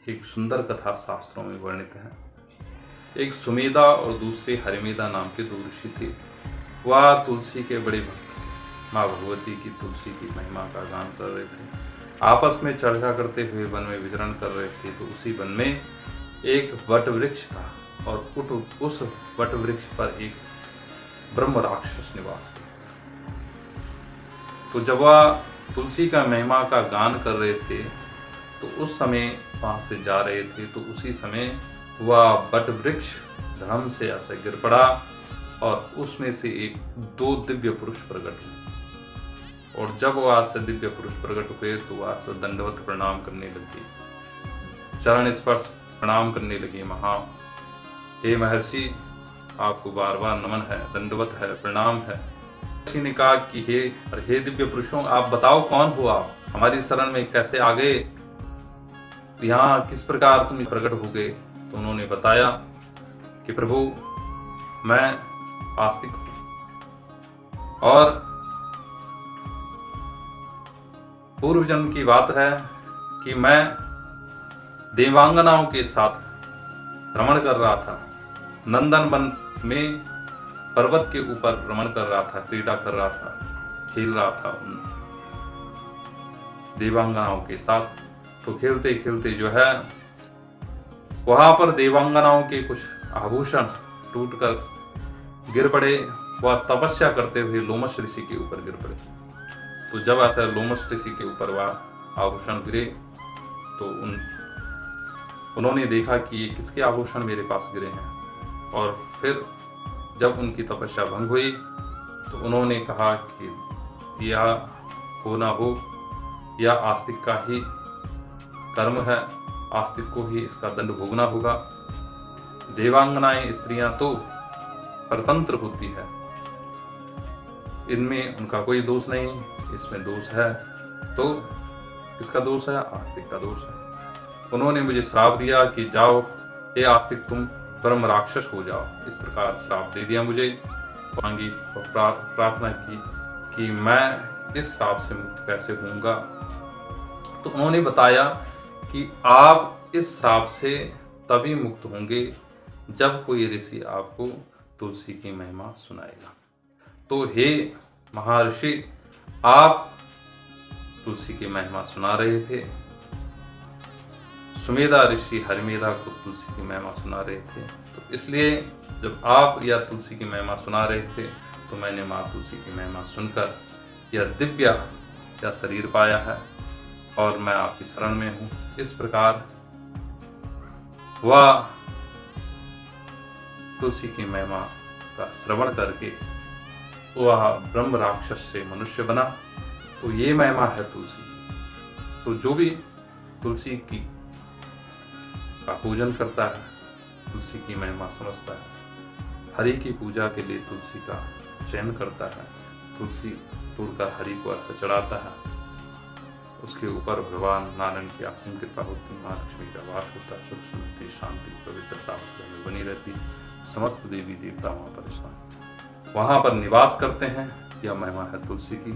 एक सुंदर कथा शास्त्रों में वर्णित है। एक सुमेधा और दूसरे हरिमेधा नाम के दो ऋषि थे। वह तुलसी के बड़े भक्त माँ भगवती की तुलसी की महिमा का गान कर रहे थे। आपस में चर्चा करते हुए वन में विचरण कर रहे थे तो उसी वन में एक वट वृक्ष था और उस वट वृक्ष पर एक ब्रह्म राक्षस निवास करता था। तो जब वह तुलसी का महिमा का गान कर रहे थे तो उस समय वहां से जा रहे थे तो उसी समय वह वट वृक्ष धड़म से ऐसे गिर पड़ा और उसमें से दो दिव्य पुरुष प्रकट हुए। और जब वह से दिव्य पुरुष प्रकट हुए तो वह से दंडवत प्रणाम करने लगे, चरण स्पर्श प्रणाम करने लगे। हे महर्षि, आपको बार बार नमन है, दंडवत है, प्रणाम है। महर्षि ने कहा कि हे दिव्य पुरुषों, आप बताओ कौन हो आप, हमारी शरण में कैसे आ गए, यहाँ किस प्रकार तुम प्रकट हो गए। तो उन्होंने बताया कि प्रभु, मैं आस्तिक हूं और पूर्व जन्म की बात है कि मैं देवांगनाओं के साथ भ्रमण कर रहा था, नंदन वन में पर्वत के ऊपर भ्रमण कर रहा था, क्रीड़ा कर रहा था, खेल रहा था उन देवांगनाओं के साथ। तो खेलते खेलते जो है वहां पर देवांगनाओं के कुछ आभूषण टूटकर गिर पड़े। वह तपस्या करते हुए लोमश ऋषि के ऊपर गिर पड़े। तो जब ऐसा लोमश ऋषि के ऊपर वह आभूषण गिरे तो उन्होंने देखा कि ये किसके आभूषण मेरे पास गिरे हैं। और फिर जब उनकी तपस्या भंग हुई तो उन्होंने कहा कि यह हो ना हो, यह आस्तिक का ही कर्म है, आस्तिक को ही इसका दंड भोगना होगा। देवांगनाएं स्त्रियां तो परतंत्र होती है, इनमें उनका कोई दोष नहीं, इसमें दोष है तो किसका दोष है? आस्तिक का दोष है। उन्होंने मुझे श्राप दिया कि जाओ हे आस्तिक, तुम ब्रह्म राक्षस हो जाओ। इस प्रकार श्राप दे दिया मुझे। मांगी और प्रार्थना की कि मैं इस श्राप से मुक्त कैसे होऊंगा। तो उन्होंने बताया कि आप इस श्राप से तभी मुक्त होंगे जब कोई ऋषि आपको तुलसी की महिमा सुनाएगा। तो हे महर्षि, आप तुलसी की महिमा सुना रहे थे, सुमेधा ऋषि हरिमेधा को तुलसी की महिमा सुना रहे थे। तो इसलिए जब आप यह तुलसी की महिमा सुना रहे थे तो मैंने माँ तुलसी की महिमा सुनकर यह दिव्य यह शरीर पाया है और मैं आपकी शरण में हूँ। इस प्रकार वह तुलसी की महिमा का श्रवण करके वह ब्रह्म राक्षस से मनुष्य बना। तो ये महिमा है तुलसी। तो जो भी तुलसी की का पूजन करता है, तुलसी की महिमा समझता है, हरि की पूजा के लिए तुलसी का चयन करता है, तुलसी तोड़कर हरि को ऐसा चढ़ाता है, उसके ऊपर भगवान नारायण की असीम कृपा होती, माँ लक्ष्मी का वास होता है, सुख समृद्धि शांति पवित्रता उसके में बनी रहती, समस्त देवी देवता वहां पर निवास करते हैं। यह महिमा है तुलसी की।